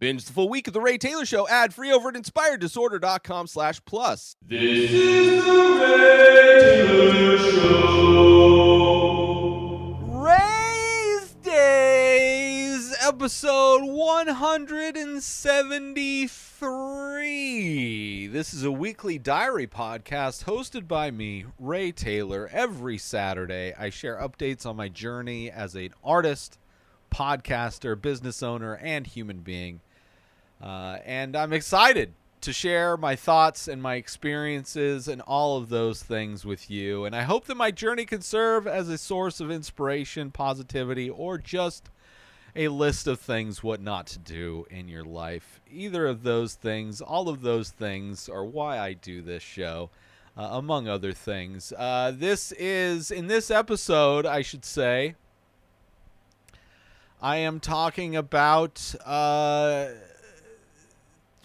Binge the full week of The Ray Taylor Show ad-free over at inspireddisorder.com/plus. This is The Ray Taylor Show. Rayz Dayz, episode 173. This is a weekly diary podcast hosted by me, Ray Taylor. Every Saturday, I share updates on my journey as an artist, podcaster, business owner, and human being. And I'm excited to share my thoughts and my experiences and all of those things with you. And I hope that my journey can serve as a source of inspiration, positivity, or just a list of things what not to do in your life. Either of those things, all of those things are why I do this show, among other things. In this episode, I should say, I am talking about...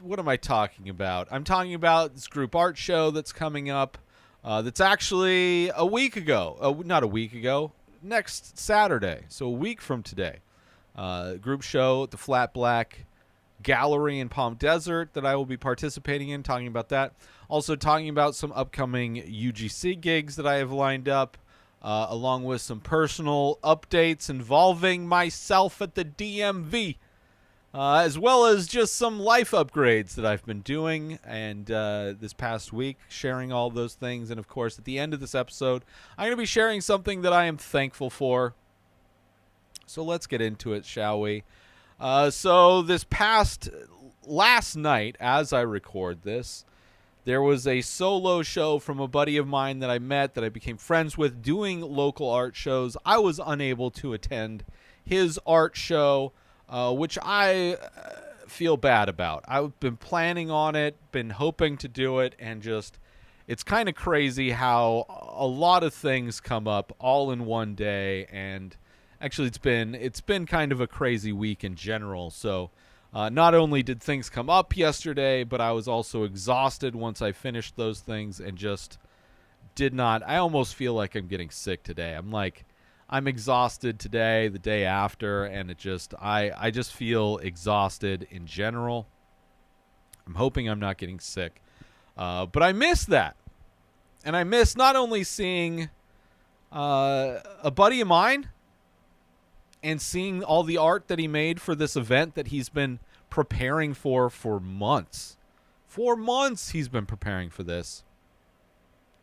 what am I talking about? I'm talking about this group art show that's coming up. That's actually a week ago. Not a week ago. Next Saturday. So a week from today. Group show at the Flat Black Gallery in Palm Desert that I will be participating in. Talking about that. Also talking about some upcoming UGC gigs that I have lined up. Along with some personal updates involving myself at the DMV. As well as just some life upgrades that I've been doing and this past week, sharing all those things. And, of course, at the end of this episode, I'm going to be sharing something that I am thankful for. So let's get into it, shall we? So last night, as I record this, there was a solo show from a buddy of mine that I met, that I became friends with, doing local art shows. I was unable to attend his art show, which I feel bad about. I've been planning on it, been hoping to do it, and just, it's kind of crazy how a lot of things come up all in one day, and actually it's been kind of a crazy week in general. So not only did things come up yesterday, but I was also exhausted once I finished those things and just did not, I almost feel like I'm getting sick today. I'm exhausted today, the day after, and I just feel exhausted in general. I'm hoping I'm not getting sick. But I miss that. And I miss not only seeing a buddy of mine and seeing all the art that he made for this event that he's been preparing for months. 4 months he's been preparing for this.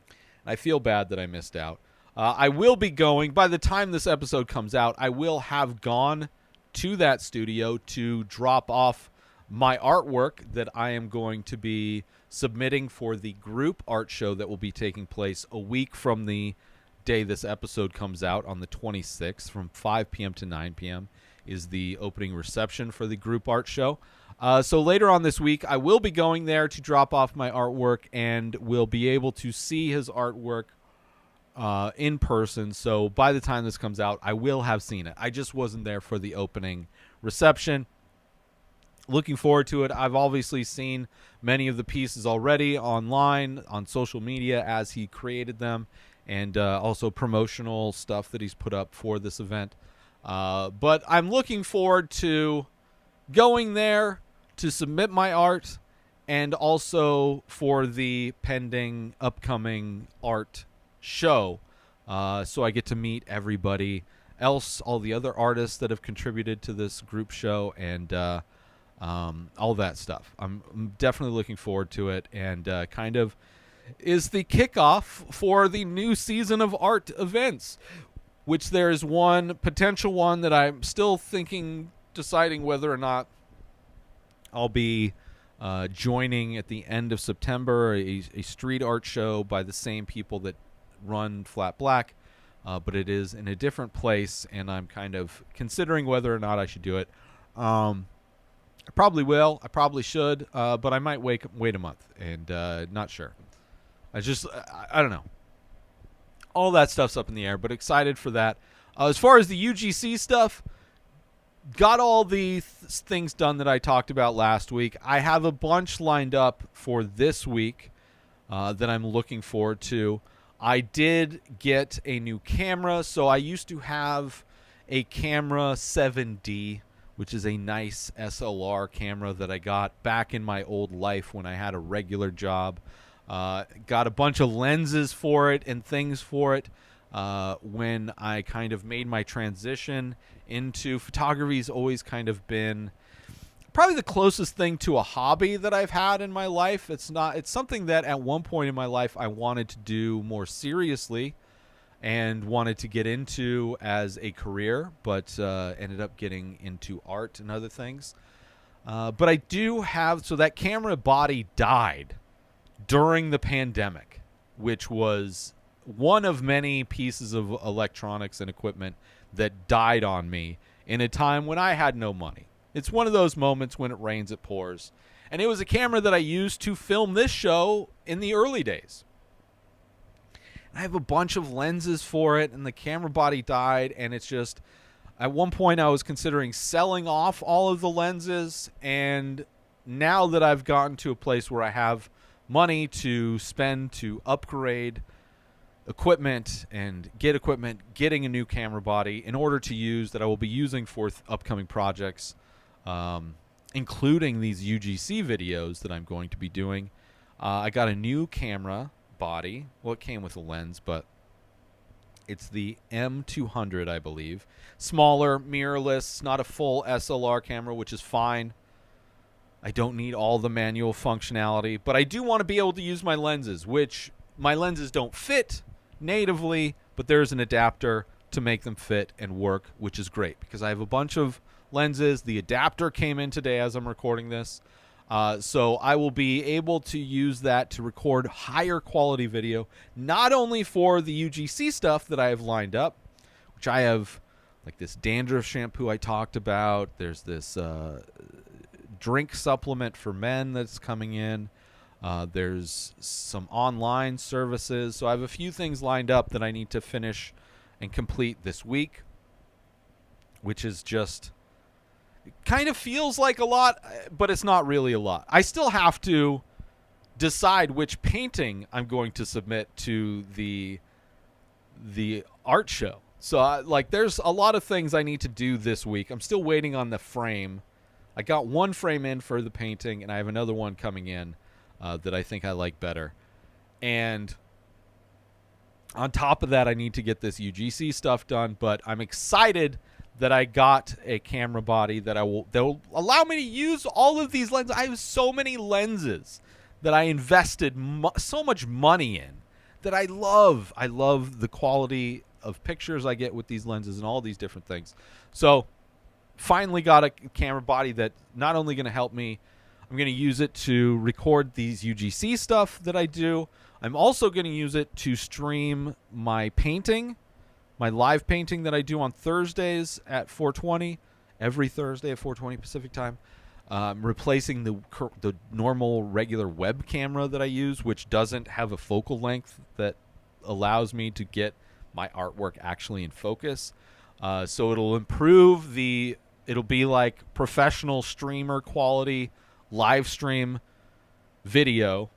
And I feel bad that I missed out. I will be going, by the time this episode comes out, I will have gone to that studio to drop off my artwork that I am going to be submitting for the group art show that will be taking place a week from the day this episode comes out on the 26th. From 5 p.m. to 9 p.m. is the opening reception for the group art show. So later on this week, I will be going there to drop off my artwork and will be able to see his artwork in person. So by the time this comes out, I will have seen it. I just wasn't there for the opening reception. Looking forward to it. I've obviously seen many of the pieces already online, on social media as he created them, and also promotional stuff that he's put up for this event. But I'm looking forward to going there to submit my art, and also for the pending upcoming art show, so I get to meet everybody else, all the other artists that have contributed to this group show, and all that stuff. I'm definitely looking forward to it, and kind of is the kickoff for the new season of art events, which there is one potential one that I'm still deciding whether or not I'll be joining at the end of September, a street art show by the same people that run Flat Black, but it is in a different place, and I'm kind of considering whether or not I should do it. I probably will. I probably should, but I might wait a month, and not sure. I don't know. All that stuff's up in the air, but excited for that. As far as the UGC stuff, got all the things done that I talked about last week. I have a bunch lined up for this week that I'm looking forward to. I did get a new camera. So I used to have a camera 7D, which is a nice SLR camera that I got back in my old life when I had a regular job. Got a bunch of lenses for it and things for it when I kind of made my transition into photography. Has always kind of been probably the closest thing to a hobby that I've had in my life. It's something that at one point in my life I wanted to do more seriously and wanted to get into as a career, but ended up getting into art and other things. But I do have, so that camera body died during the pandemic, which was one of many pieces of electronics and equipment that died on me in a time when I had no money. It's one of those moments when it rains, it pours. And it was a camera that I used to film this show in the early days. I have a bunch of lenses for it, and the camera body died, and it's just, at one point I was considering selling off all of the lenses, and now that I've gotten to a place where I have money to spend to upgrade equipment and get equipment, getting a new camera body in order to use that I will be using for upcoming projects, including these UGC videos that I'm going to be doing. I got a new camera body. Well, it came with a lens, but it's the M200, I believe. Smaller, mirrorless, not a full SLR camera, which is fine. I don't need all the manual functionality, but I do want to be able to use my lenses, which my lenses don't fit natively, but there's an adapter to make them fit and work, which is great because I have a bunch of lenses. The adapter came in today as I'm recording this. So I will be able to use that to record higher quality video, not only for the UGC stuff that I have lined up, which I have like this dandruff shampoo I talked about. There's this drink supplement for men that's coming in. There's some online services. So I have a few things lined up that I need to finish and complete this week, which is just, it kind of feels like a lot, but it's not really a lot. I still have to decide which painting I'm going to submit to the art show. So like there's a lot of things I need to do this week. I'm still waiting on the frame. I got one frame in for the painting, and I have another one coming in that I think I like better. And on top of that, I need to get this UGC stuff done, but I'm excited that I got a camera body that will allow me to use all of these lenses. I have so many lenses that I invested so much money in that I love. I love the quality of pictures I get with these lenses and all these different things. So finally got a camera body that not only going to help me, I'm going to use it to record these UGC stuff that I do. I'm also going to use it to stream my painting, my live painting that I do on Thursdays at 4:20, every Thursday at 4:20 Pacific time. Replacing the normal regular web camera that I use, which doesn't have a focal length that allows me to get my artwork actually in focus. So it'll improve it'll be like professional streamer quality live stream video,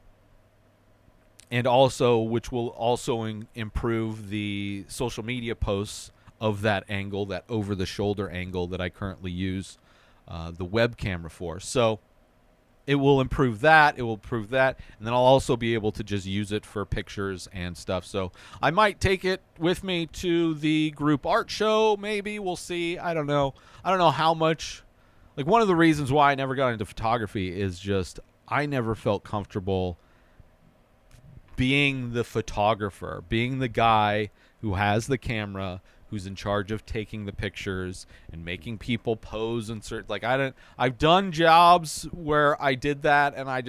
and also which will also improve the social media posts of that angle, that over the shoulder angle that I currently use the web camera for. So it will improve that, and then I'll also be able to just use it for pictures and stuff. So I might take it with me to the group art show, maybe. We'll see. I don't know how much. Like, one of the reasons why I never got into photography is just I never felt comfortable being the photographer, being the guy who has the camera, who's in charge of taking the pictures and making people pose and certain, like, I've done jobs where I did that, and I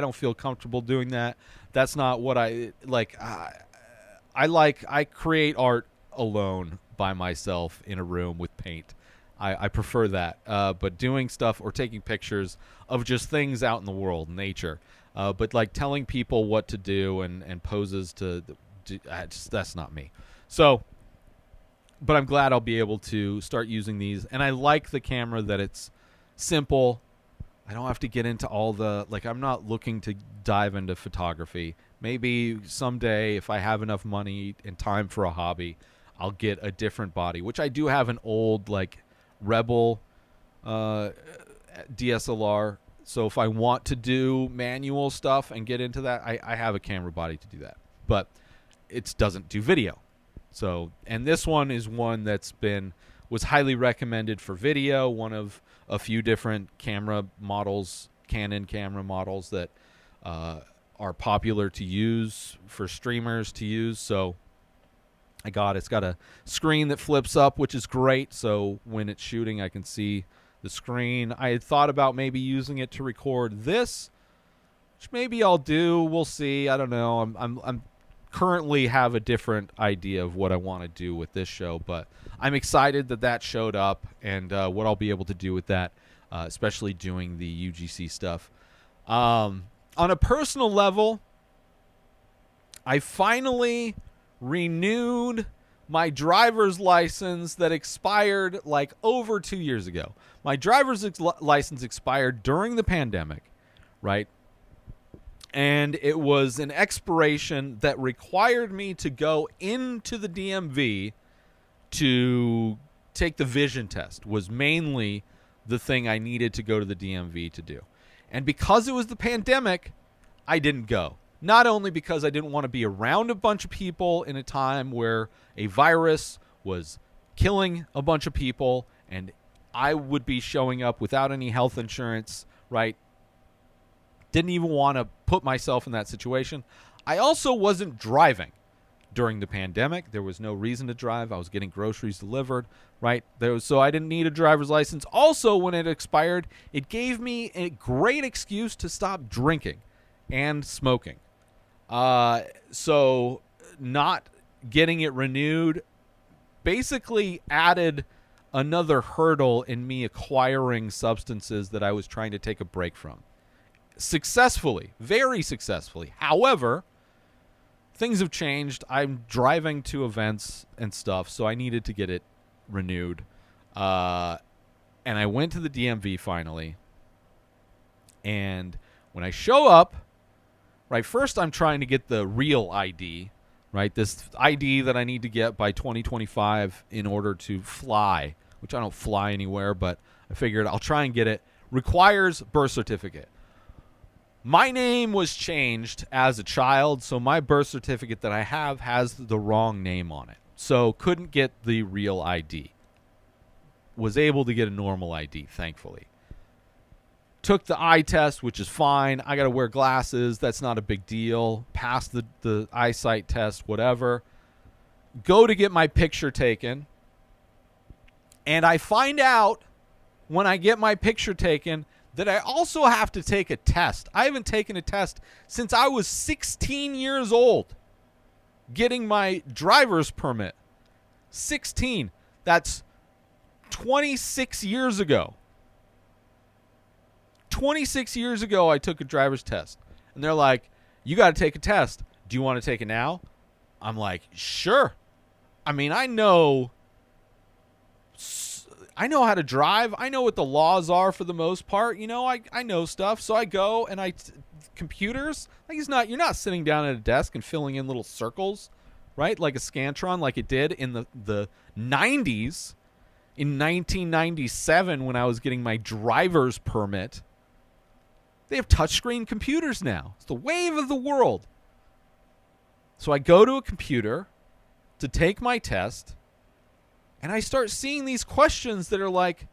don't feel comfortable doing that. That's not what I like. I create art alone by myself in a room with paint. I prefer that. But doing stuff or taking pictures of just things out in the world, nature, but like telling people what to do and poses to do, that's not me. So, but I'm glad I'll be able to start using these. And I like the camera that it's simple. I don't have to get into all the, like, I'm not looking to dive into photography. Maybe someday, if I have enough money and time for a hobby, I'll get a different body, which I do have an old, like, Rebel uh, DSLR. So if I want to do manual stuff and get into that, I have a camera body to do that. But it doesn't do video. So, and this one is one was highly recommended for video, one of a few different camera models, Canon camera models that are popular to use for streamers to use. So it's got a screen that flips up, which is great. So when it's shooting, I can see the screen. I had thought about maybe using it to record this, which maybe I'll do. We'll see. I don't know. I'm currently have a different idea of what I want to do with this show, but I'm excited that showed up and what I'll be able to do with that, especially doing the UGC stuff. On a personal level, I finally renewed my driver's license that expired like over 2 years ago. My driver's license expired during the pandemic, right? And it was an expiration that required me to go into the DMV to take the vision test, was mainly the thing I needed to go to the DMV to do. And because it was the pandemic, I didn't go. Not only because I didn't want to be around a bunch of people in a time where a virus was killing a bunch of people and I would be showing up without any health insurance, right? Didn't even want to put myself in that situation. I also wasn't driving during the pandemic. There was no reason to drive. I was getting groceries delivered, right? So I didn't need a driver's license. Also, when it expired, it gave me a great excuse to stop drinking and smoking. So not getting it renewed basically added another hurdle in me acquiring substances that I was trying to take a break from. Successfully, very successfully. However, things have changed. I'm driving to events and stuff, so I needed to get it renewed. And I went to the DMV finally. And when I show up, right, first I'm trying to get the real ID, right? This ID that I need to get by 2025 in order to fly, which I don't fly anywhere, but I figured I'll try and get it. Requires birth certificate. My name was changed as a child, so my birth certificate that I have has the wrong name on it. So couldn't get the real ID. Was able to get a normal ID, thankfully. Took the eye test, which is fine. I got to wear glasses. That's not a big deal. Passed the eyesight test, whatever. Go to get my picture taken. And I find out when I get my picture taken that I also have to take a test. I haven't taken a test since I was 16 years old getting my driver's permit. 16. That's 26 years ago. 26 years ago, I took a driver's test. And they're like, you got to take a test. Do you want to take it now? I'm like, sure. I mean, I know how to drive. I know what the laws are for the most part. You know, I know stuff. So I go and computers, like you're not sitting down at a desk and filling in little circles, right? Like a Scantron, like it did in the 90s. In 1997, when I was getting my driver's permit, they have touchscreen computers now. It's the wave of the world. So I go to a computer to take my test, and I start seeing these questions that are like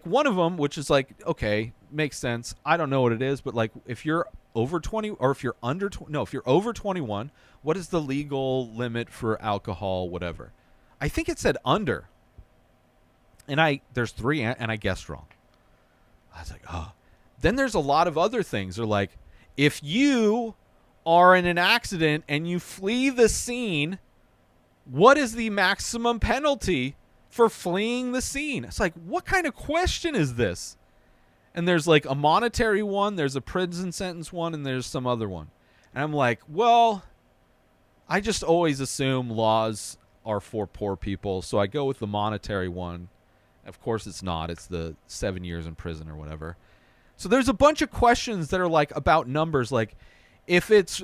one of them, which is like, okay, makes sense. I don't know what it is, but like if you're over 20 or if you're if you're over 21, what is the legal limit for alcohol, whatever? I think it said under. And there's 3 and I guessed wrong. I was like, oh. Then there's a lot of other things. They're like, if you are in an accident and you flee the scene, what is the maximum penalty for fleeing the scene? It's like, what kind of question is this? And there's like a monetary one, there's a prison sentence one, and there's some other one. And I'm like, well, I just always assume laws are for poor people, so I go with the monetary one. Of course it's not. It's the 7 years in prison or whatever. So there's a bunch of questions that are like about numbers, like if it's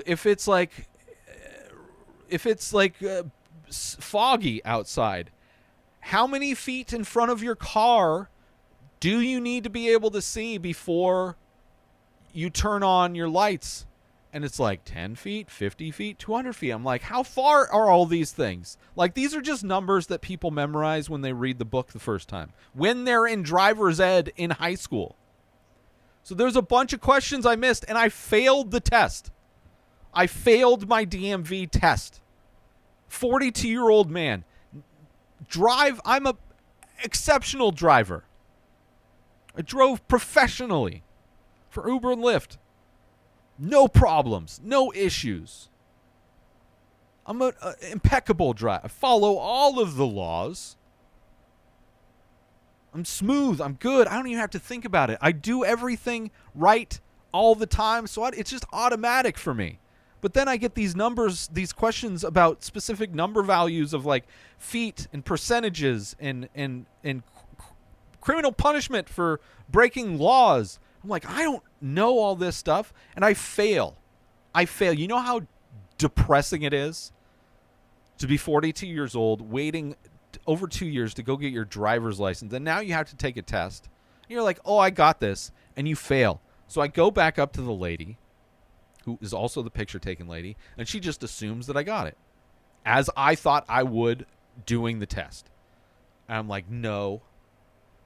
foggy outside, how many feet in front of your car Do you need to be able to see before you turn on your lights? And it's like 10 feet, 50 feet, 200 feet. I'm like, how far are all these things? Like, these are just numbers that people memorize when they read the book the first time, when they're in driver's ed in high school. So there's a bunch of questions I missed, and I failed the test. I failed my DMV test. 42-year-old man. I'm a exceptional driver. I drove professionally for Uber and Lyft. No problems, no issues. I'm an impeccable driver. I follow all of the laws. I'm smooth. I'm good. I don't even have to think about it. I do everything right all the time, so it's just automatic for me. But then I get these numbers, these questions about specific number values of like feet and percentages and criminal punishment for breaking laws. I'm like, I don't know all this stuff, and I fail. You know how depressing it is to be 42 years old, waiting over 2 years to go get your driver's license, and now you have to take a test. And you're like, oh, I got this, and you fail. So I go back up to the lady, who is also the picture-taking lady, and she just assumes that I got it, as I thought I would doing the test. And I'm like, no.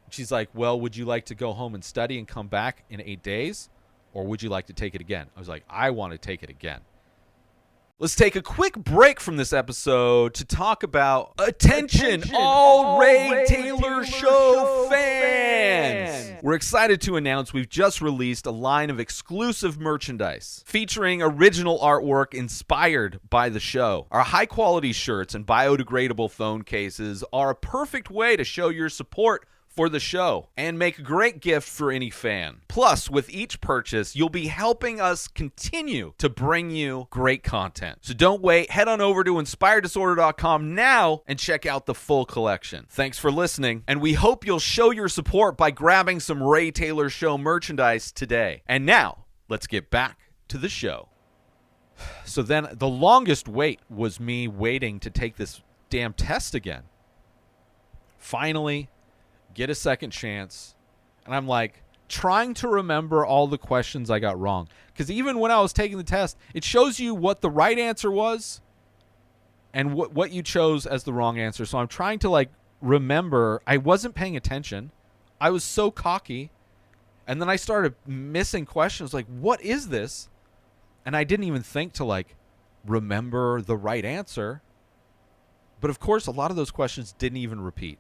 She's like, well, would you like to go home and study and come back in 8 days? Or would you like to take it again? I was like, I want to take it again. Let's take a quick break from this episode to talk about Attention all Ray Taylor Show fans! We're excited to announce we've just released a line of exclusive merchandise featuring original artwork inspired by the show. Our high-quality shirts and biodegradable phone cases are a perfect way to show your support for the show and make a great gift for any fan. Plus, with each purchase, you'll be helping us continue to bring you great content. So don't wait. Head on over to inspireddisorder.com now and check out the full collection. Thanks for listening, and we hope you'll show your support by grabbing some Ray Taylor Show merchandise today. And now, let's get back to the show. So then the longest wait was me waiting to take this damn test again. Finally, get a second chance, and I'm like trying to remember all the questions I got wrong, because even when I was taking the test, it shows you what the right answer was and what you chose as the wrong answer. So I'm trying to like remember. I wasn't paying attention. I was so cocky, and then I started missing questions like, what is this? And I didn't even think to like remember the right answer. But of course, a lot of those questions didn't even repeat.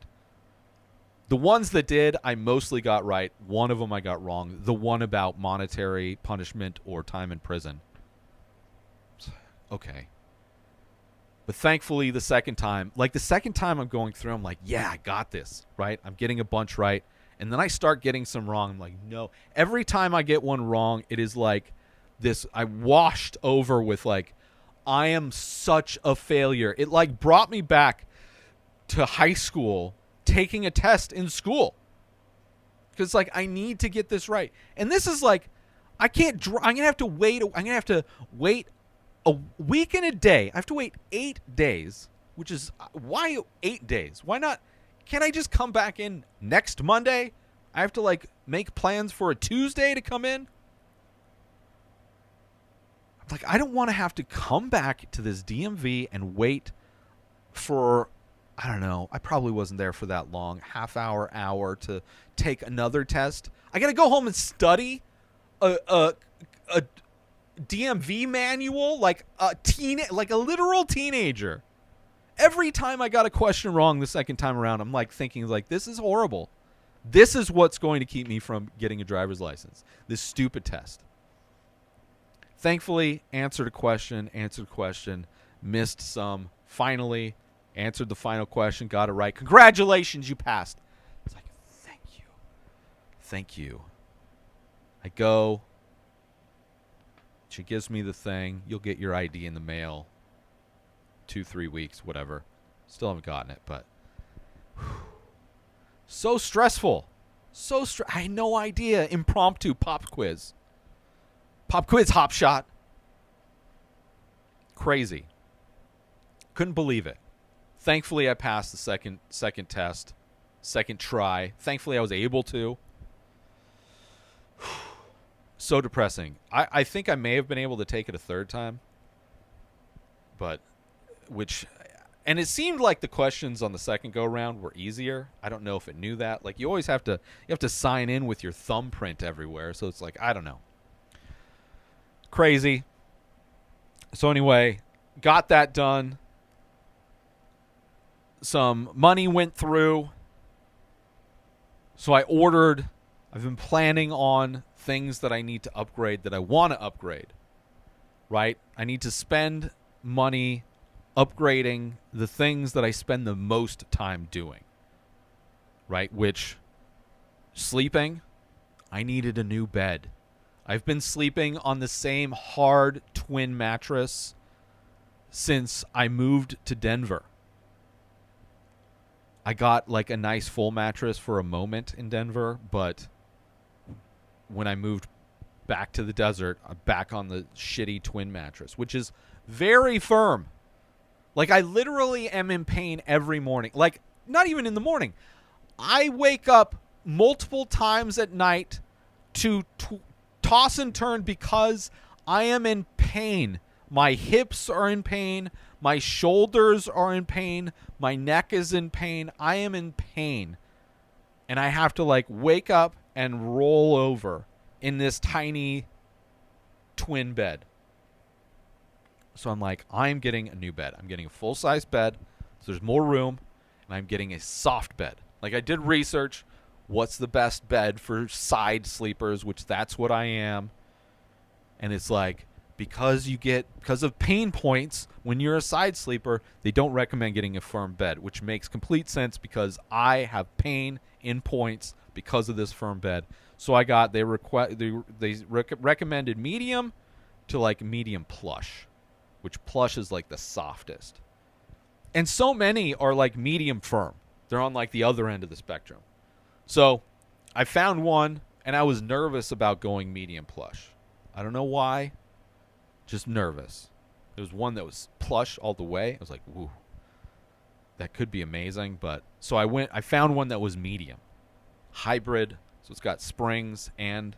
The ones that did, I mostly got right. One of them I got wrong. The one about monetary punishment or time in prison. Okay. But thankfully, the second time I'm going through, I'm like, yeah, I got this, right? I'm getting a bunch right. And then I start getting some wrong. I'm like, no. Every time I get one wrong, it is like this. I washed over with like, I am such a failure. It like brought me back to high school, taking a test in school, because like I need to get this right. And this is like, I'm gonna have to wait a week and a day. I have to wait 8 days, which is why 8 days? Why not? Can't I just come back in next Monday? I have to like make plans for a Tuesday to come in. Like, I don't want to have to come back to this DMV and wait for, I don't know, I probably wasn't there for that long, half hour to take another test. I got to go home and study a DMV manual like a literal teenager. Every time I got a question wrong the second time around, I'm like thinking like, this is horrible. This is what's going to keep me from getting a driver's license. This stupid test. Thankfully, answered question, missed some, finally answered the final question, got it right. Congratulations, you passed. It's like, thank you. I go. She gives me the thing. You'll get your ID in the mail. 2-3 weeks, whatever. Still haven't gotten it, but so stressful. I had no idea. Impromptu pop quiz, hop shot. Crazy. Couldn't believe it. Thankfully, I passed the second test, second try. Thankfully, I was able to. So depressing. I think I may have been able to take it a third time, but and it seemed like the questions on the second go round were easier. I don't know if it knew that. Like, you always have to sign in with your thumbprint everywhere, so it's like, I don't know. Crazy. So anyway, got that done. Some money went through. So I've been planning on things that I need to upgrade, that I want to upgrade, right? I need to spend money upgrading the things that I spend the most time doing, right? Which, sleeping, I needed a new bed. I've been sleeping on the same hard twin mattress since I moved to Denver. I got like a nice full mattress for a moment in Denver, but when I moved back to the desert, I'm back on the shitty twin mattress, which is very firm. Like, I literally am in pain every morning. Like, not even in the morning. I wake up multiple times at night to toss and turn because I am in pain. My hips are in pain. My shoulders are in pain. My neck is in pain. I am in pain. And I have to, like, wake up and roll over in this tiny twin bed. So I'm like, I'm getting a new bed. I'm getting a full-size bed, so there's more room, and I'm getting a soft bed. Like, I did research, what's the best bed for side sleepers, which that's what I am. And it's like, because of pain points when you're a side sleeper, they don't recommend getting a firm bed, which makes complete sense because I have pain in points because of this firm bed. So I got, they recommended medium to like medium plush, which plush is like the softest. And so many are like medium firm. They're on like the other end of the spectrum. So I found one, and I was nervous about going medium plush. I don't know why. Just nervous. There was one that was plush all the way. I was like, woo, that could be amazing. But so I found one that was medium. Hybrid. So it's got springs and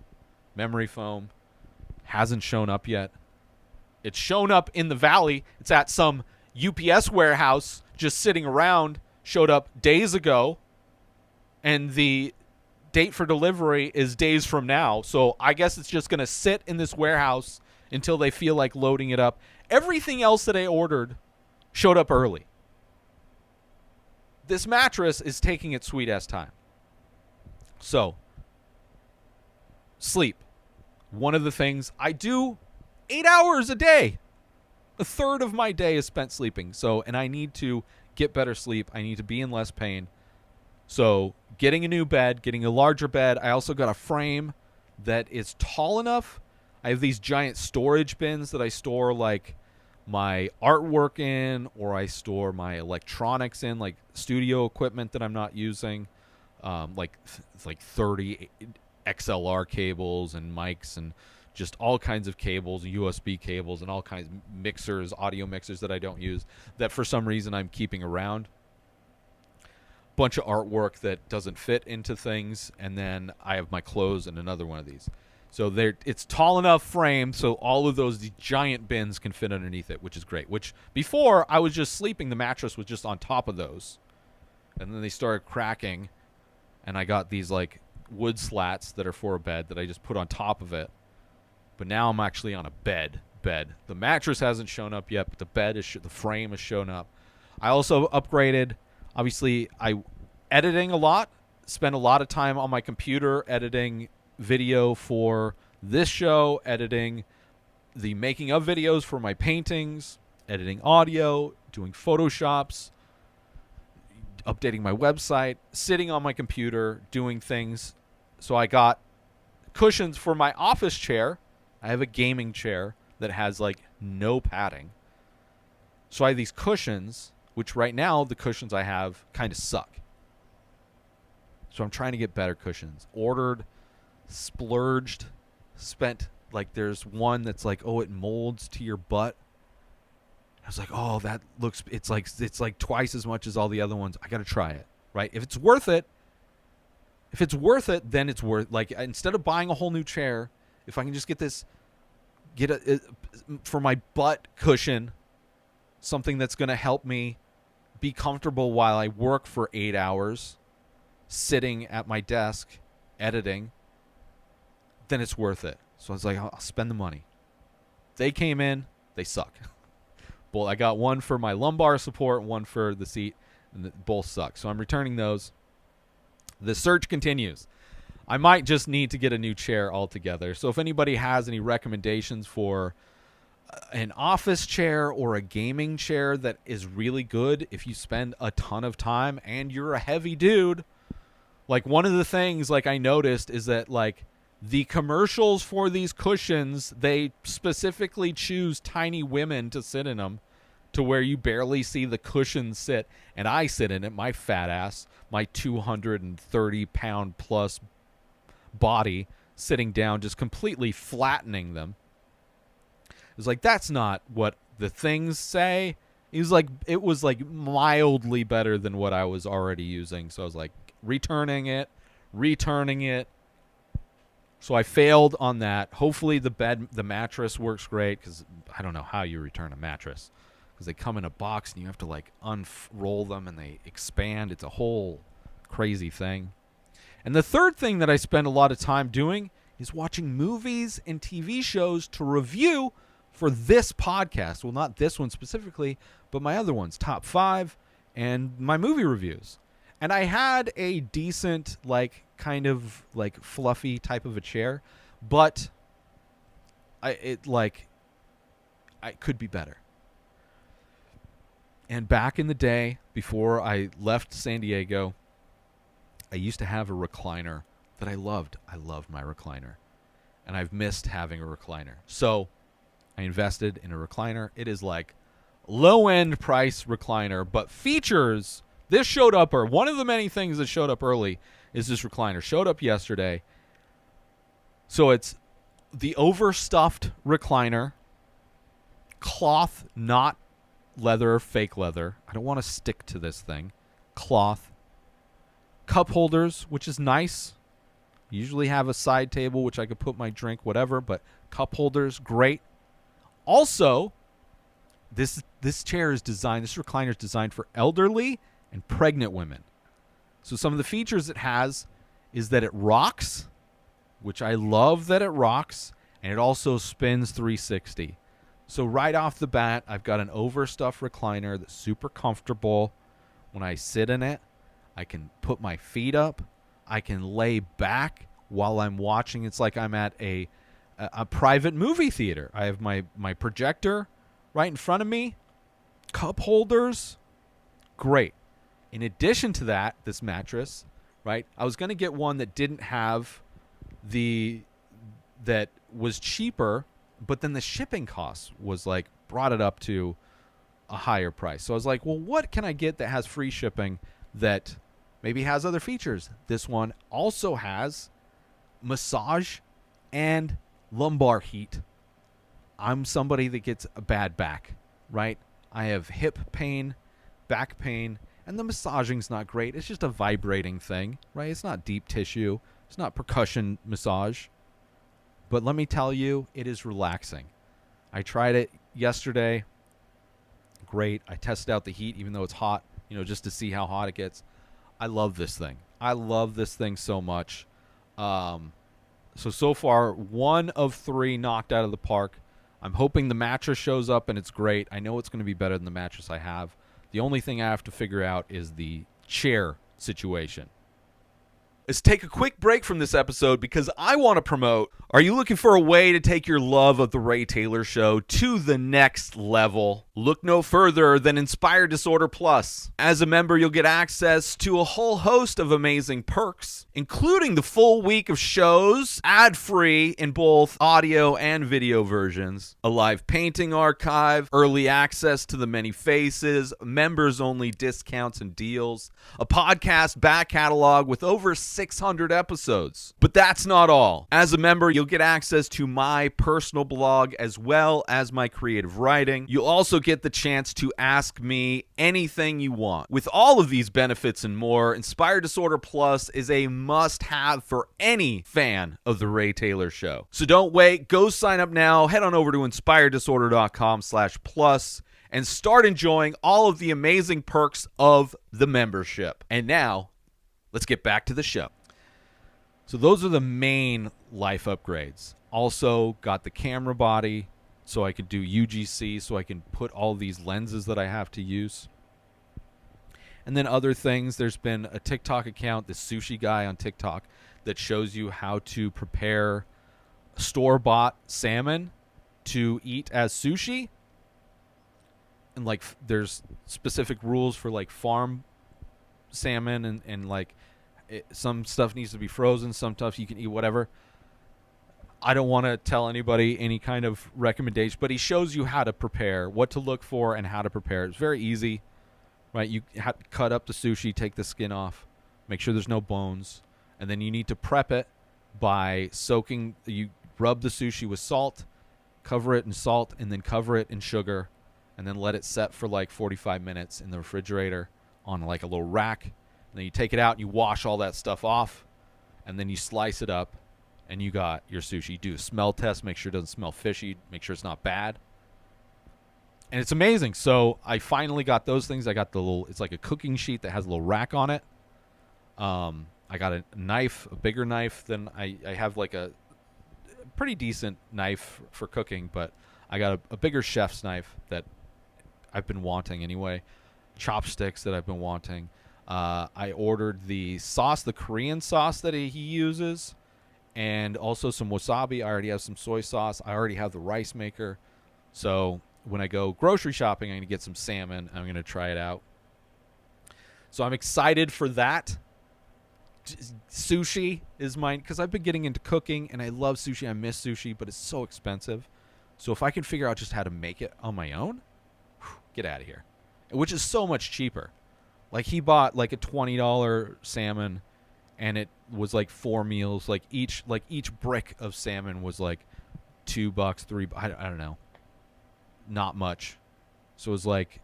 memory foam. Hasn't shown up yet. It's shown up in the valley. It's at some UPS warehouse just sitting around. Showed up days ago. And the date for delivery is days from now. So I guess it's just going to sit in this warehouse until they feel like loading it up. Everything else that I ordered showed up early. This mattress is taking its sweet-ass time. So, sleep. One of the things I do 8 hours a day. A third of my day is spent sleeping. So, and I need to get better sleep. I need to be in less pain. So, getting a new bed, getting a larger bed. I also got a frame that is tall enough. I have these giant storage bins that I store like my artwork in, or I store my electronics in, like studio equipment that I'm not using. It's like 30 XLR cables and mics and just all kinds of cables, USB cables, and all kinds of mixers, audio mixers that I don't use, that for some reason I'm keeping around. Bunch of artwork that doesn't fit into things, and then I have my clothes and another one of these. So it's tall enough frame so all of those giant bins can fit underneath it, which is great. Which before I was just sleeping, the mattress was just on top of those, and then they started cracking, and I got these like wood slats that are for a bed that I just put on top of it. But now I'm actually on a bed. The mattress hasn't shown up yet, but the frame has shown up. I also upgraded. Obviously, I editing a lot. Spend a lot of time on my computer editing video for this show, editing the making of videos for my paintings, editing audio, doing Photoshops, updating my website, sitting on my computer, doing things. So I got cushions for my office chair. I have a gaming chair that has like no padding. So I have these cushions, which right now the cushions I have kind of suck. So I'm trying to get better cushions. Ordered, splurged, spent, like there's one that's like, oh, it molds to your butt. I was like, oh, that looks, it's like twice as much as all the other ones. I got to try it, right? If it's worth it, then it's worth, like instead of buying a whole new chair, if I can just get for my butt cushion, something that's going to help me be comfortable while I work for 8 hours sitting at my desk editing, then it's worth it. So I was like, I'll spend the money. They came in, they suck. Well, I got one for my lumbar support, one for the seat, and both suck. So I'm returning those. The search continues. I might just need to get a new chair altogether. So if anybody has any recommendations for an office chair or a gaming chair that is really good if you spend a ton of time and you're a heavy dude, like one of the things like I noticed is that like the commercials for these cushions, they specifically choose tiny women to sit in them to where you barely see the cushion sit. And I sit in it, my fat ass, my 230-pound plus body sitting down, just completely flattening them. It was like, that's not what the things say. It was like mildly better than what I was already using. So I was like, returning it. So I failed on that. Hopefully the mattress works great, because I don't know how you return a mattress, because they come in a box and you have to like unroll them and they expand. It's a whole crazy thing. And the third thing that I spend a lot of time doing is watching movies and TV shows to review for this podcast. Well, not this one specifically, but my other ones, Top 5 and my movie reviews. And I had a decent, like, kind of, like, fluffy type of a chair, but it could be better. And back in the day, before I left San Diego, I used to have a recliner that I loved. I loved my recliner. And I've missed having a recliner. So I invested in a recliner. It is like low-end price recliner, but features. This showed up, or one of the many things that showed up early is this recliner. Showed up yesterday. So it's the overstuffed recliner, cloth, not leather, fake leather. I don't want to stick to this thing. Cloth. Cup holders, which is nice. Usually have a side table, which I could put my drink, whatever, but cup holders, great. Also, this chair is designed, this recliner is designed for elderly and pregnant women. So some of the features it has is that it rocks, which I love that it rocks, and it also spins 360. So right off the bat, I've got an overstuffed recliner that's super comfortable. When I sit in it, I can put my feet up. I can lay back while I'm watching. It's like I'm at a private movie theater. I have my projector right in front of me. Cup holders. Great. In addition to that, this mattress, right? I was going to get one that didn't have that was cheaper, but then the shipping costs was like brought it up to a higher price. So I was like, well, what can I get that has free shipping that maybe has other features? This one also has massage and lumbar heat. I'm somebody that gets a bad back, right? I have hip pain, back pain, and the massaging's not great. It's just a vibrating thing, right? It's not deep tissue. It's not percussion massage. But let me tell you, it is relaxing. I tried it yesterday. Great. I tested out the heat, even though it's hot, just to see how hot it gets. I love this thing. I love this thing so much. So far, 1 of 3 knocked out of the park. I'm hoping the mattress shows up and it's great. I know it's going to be better than the mattress I have. The only thing I have to figure out is the chair situation. Let's take a quick break from this episode because I want to promote. Are you looking for a way to take your love of The Ray Taylor Show to the next level? Look no further than Inspire Disorder Plus. As a member, you'll get access to a whole host of amazing perks, including the full week of shows, ad-free in both audio and video versions, a live painting archive, early access to the many faces, members-only discounts and deals, a podcast back catalog with over 600 episodes. But that's not all. As a member, you'll you'll get access to my personal blog as well as my creative writing. You'll also get the chance to ask me anything you want. With all of these benefits and more, Inspired Disorder Plus is a must-have for any fan of the Ray Taylor Show. So don't wait. Go sign up now. Head on over to inspireddisorder.com/plus and start enjoying all of the amazing perks of the membership. And now, let's get back to the show. So those are the main life upgrades. Also got the camera body so I could do UGC, so I can put all these lenses that I have to use. And then other things, there's been a TikTok account, the sushi guy on TikTok, that shows you how to prepare store-bought salmon to eat as sushi. And like there's specific rules for like farm salmon and like some stuff needs to be frozen, some stuff you can eat, whatever. I don't want to tell anybody any kind of recommendation, but he shows you how to prepare, what to look for, and how to prepare. It's very easy, right? You have to cut up the sushi, take the skin off, make sure there's no bones, and then you need to prep it by soaking. You rub the sushi with salt, cover it in salt, and then cover it in sugar, and then let it set for like 45 minutes in the refrigerator on like a little rack. And then you take it out and you wash all that stuff off, and then you slice it up, and you got your sushi. You do a smell test, make sure it doesn't smell fishy, make sure it's not bad. And it's amazing. So I finally got those things. I got the little, it's like a cooking sheet that has a little rack on it. I got a knife, a bigger knife than I have like a pretty decent knife for cooking, but I got a bigger chef's knife that I've been wanting anyway. Chopsticks that I've been wanting. I ordered the sauce, the Korean sauce that he uses, and also some wasabi. I already have some soy sauce. I already have the rice maker. So when I go grocery shopping, I'm going to get some salmon. I'm going to try it out. So I'm excited for that. Sushi is mine because I've been getting into cooking, and I love sushi. I miss sushi, but it's so expensive. So if I can figure out just how to make it on my own, get out of here. Which is so much cheaper. Like he bought like a $20 salmon, and it was like 4 meals. Like each brick of salmon was like $2, $3. I don't know. Not much. So it was like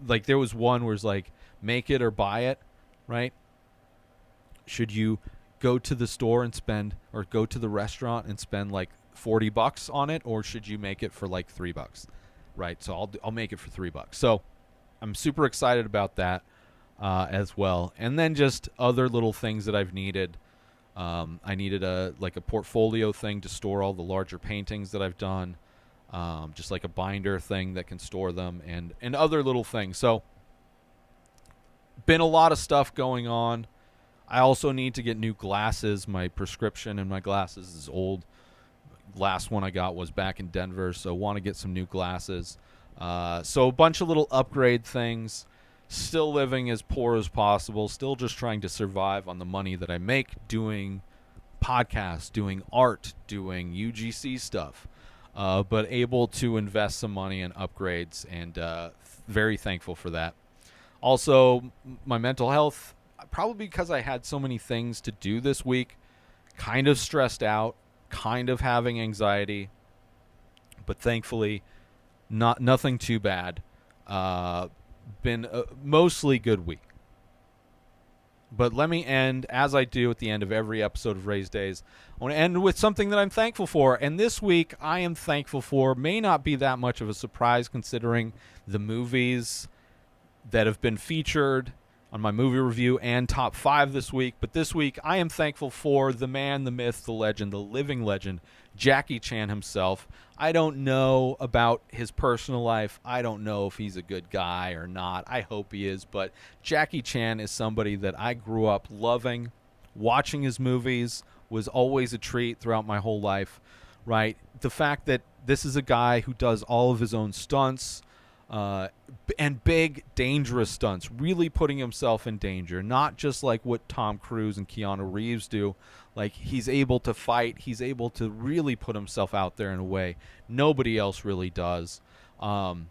there was one where it's like make it or buy it, right? Should you go to the store and spend, or go to the restaurant and spend like $40 on it, or should you make it for like $3, right? So I'll make it for $3. So I'm super excited about that as well. And then just other little things that I've needed. I needed a portfolio thing to store all the larger paintings that I've done. Just like a binder thing that can store them, and other little things. So been a lot of stuff going on. I also need to get new glasses. My prescription in my glasses is old. Last one I got was back in Denver, so want to get some new glasses. So a bunch of little upgrade things. Still living as poor as possible. Still just trying to survive on the money that I make doing podcasts, doing art, doing UGC stuff. But able to invest some money in upgrades, and very thankful for that. Also, my mental health, probably because I had so many things to do this week, kind of stressed out, kind of having anxiety, but thankfully nothing too bad. Been a mostly good week. But let me end, as I do at the end of every episode of Rayz Dayz, I want to end with something that I'm thankful for. And this week, I am thankful for, may not be that much of a surprise considering the movies that have been featured on my movie review and top 5 this week. But this week, I am thankful for the man, the myth, the legend, the living legend, Jackie Chan himself. I don't know about his personal life. I don't know if he's a good guy or not. I hope he is. But Jackie Chan is somebody that I grew up loving. Watching his movies was always a treat throughout my whole life, right? The fact that this is a guy who does all of his own stunts, and big, dangerous stunts, really putting himself in danger, not just like what Tom Cruise and Keanu Reeves do. Like, he's able to fight, he's able to really put himself out there in a way nobody else really does. And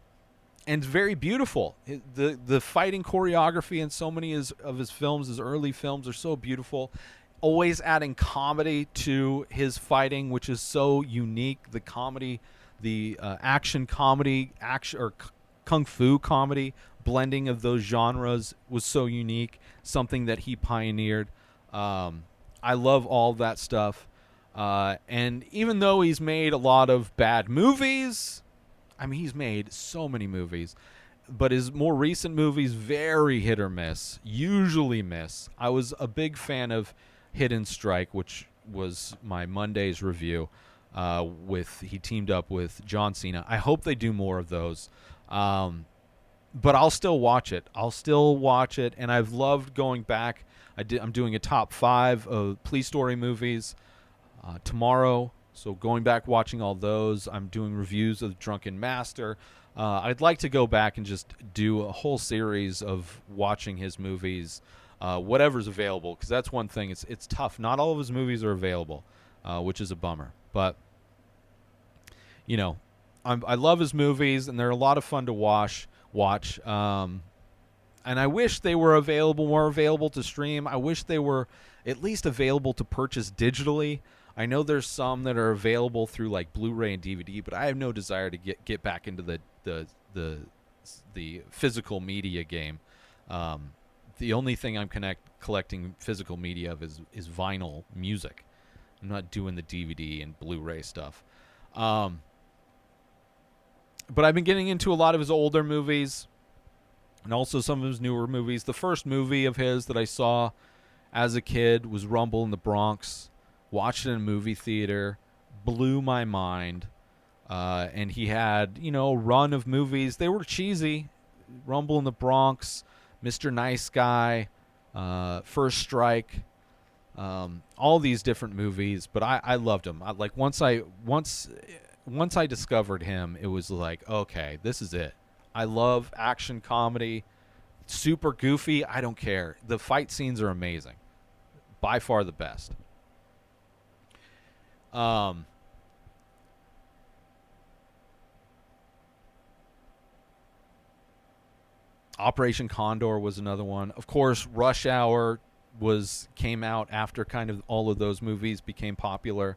very beautiful. The fighting choreography in so many of his films, his early films, are so beautiful. always adding comedy to his fighting, which is so unique. The comedy, the action comedy, kung fu comedy, blending of those genres was so unique. Something that he pioneered. I love all that stuff. And even though he's made a lot of bad movies, I mean, he's made so many movies, but his more recent movies, very hit or miss, usually miss. I was a big fan of Hidden Strike, which was my Monday's review. He teamed up with John Cena. I hope they do more of those. But I'll still watch it. And I've loved going back. I'm doing a top 5 of Police Story movies tomorrow. So going back, watching all those. I'm doing reviews of Drunken Master. I'd like to go back and just do a whole series of watching his movies, whatever's available, because that's one thing. It's tough. Not all of his movies are available, which is a bummer. But, you know, I love his movies, and they're a lot of fun to watch. And I wish they were more available to stream. I wish they were at least available to purchase digitally. I know there's some that are available through like Blu-ray and DVD, but I have no desire to get back into the physical media game. The only thing I'm collecting physical media of is vinyl music. I'm not doing the DVD and Blu-ray stuff. But I've been getting into a lot of his older movies and also some of his newer movies. The first movie of his that I saw as a kid was Rumble in the Bronx. Watched it in a movie theater. Blew my mind. And he had, a run of movies. They were cheesy. Rumble in the Bronx, Mr. Nice Guy, First Strike, all these different movies. But I loved him. Once I discovered him, it was like, okay, this is it. I love action comedy. Super goofy. I don't care. The fight scenes are amazing. By far the best. Operation Condor was another one. Of course, Rush Hour came out after kind of all of those movies became popular.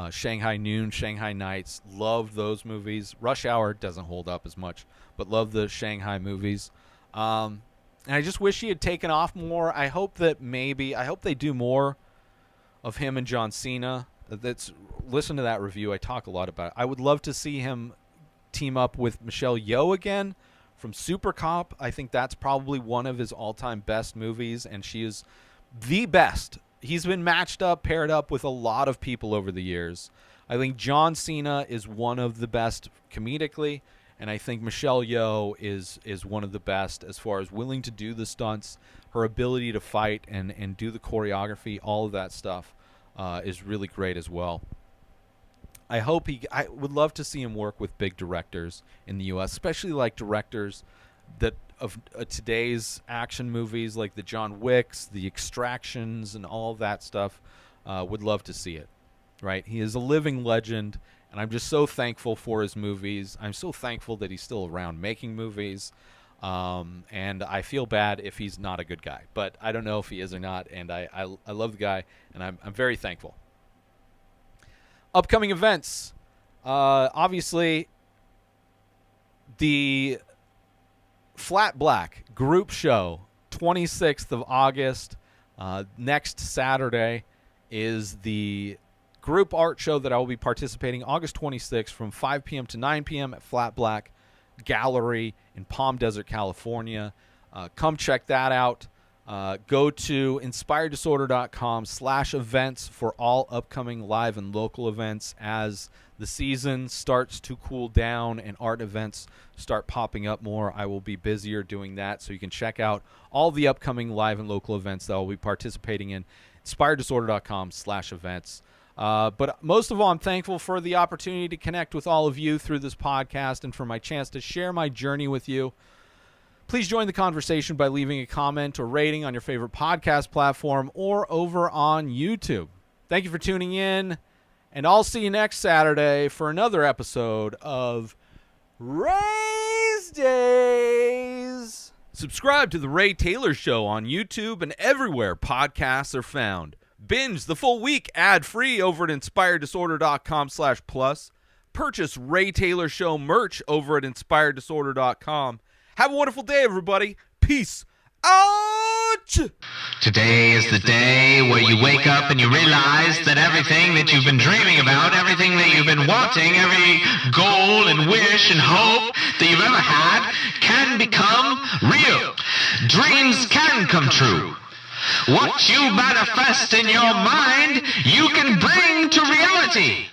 Shanghai Noon, Shanghai Nights, loved those movies. Rush Hour doesn't hold up as much, but love the Shanghai movies. And I just wish he had taken off more. I hope they do more of him and John Cena. Listen to that review. I talk a lot about it. I would love to see him team up with Michelle Yeoh again from Super Cop. I think that's probably one of his all-time best movies, and she is the best. He's been paired up with a lot of people over the years. I think John Cena is one of the best comedically, and I think Michelle Yeoh is one of the best as far as willing to do the stunts, her ability to fight and do the choreography, all of that stuff is really great as well. I would love to see him work with big directors in the U.S., especially like directors that of today's action movies, like the John Wicks, the Extractions, and all of that stuff. Would love to see it. Right? He is a living legend, and I'm just so thankful for his movies. I'm so thankful that he's still around making movies. And I feel bad if he's not a good guy, but I don't know if he is or not. And I love the guy, and I'm very thankful. Upcoming events. Obviously, the Flat Black group show, 26th of August. Next Saturday is the group art show that I will be participating August 26th from 5 p.m. to 9 p.m. at Flat Black Gallery in Palm Desert, California. Come check that out. Go to inspireddisorder.com/events for all upcoming live and local events as the season starts to cool down and art events start popping up more. I will be busier doing that, so you can check out all the upcoming live and local events that I'll be participating in. inspireddisorder.com/events. But most of all, I'm thankful for the opportunity to connect with all of you through this podcast and for my chance to share my journey with you. Please join the conversation by leaving a comment or rating on your favorite podcast platform or over on YouTube. Thank you for tuning in, and I'll see you next Saturday for another episode of Rayz Dayz. Subscribe to The Ray Taylor Show on YouTube and everywhere podcasts are found. Binge the full week ad-free over at inspireddisorder.com/plus. Purchase Ray Taylor Show merch over at inspireddisorder.com. Have a wonderful day, everybody. Peace out! Today is the day where you wake up and you realize that everything that you've been dreaming about, everything that you've been wanting, every goal and wish and hope that you've ever had can become real. Dreams can come true. What you manifest in your mind, you can bring to reality.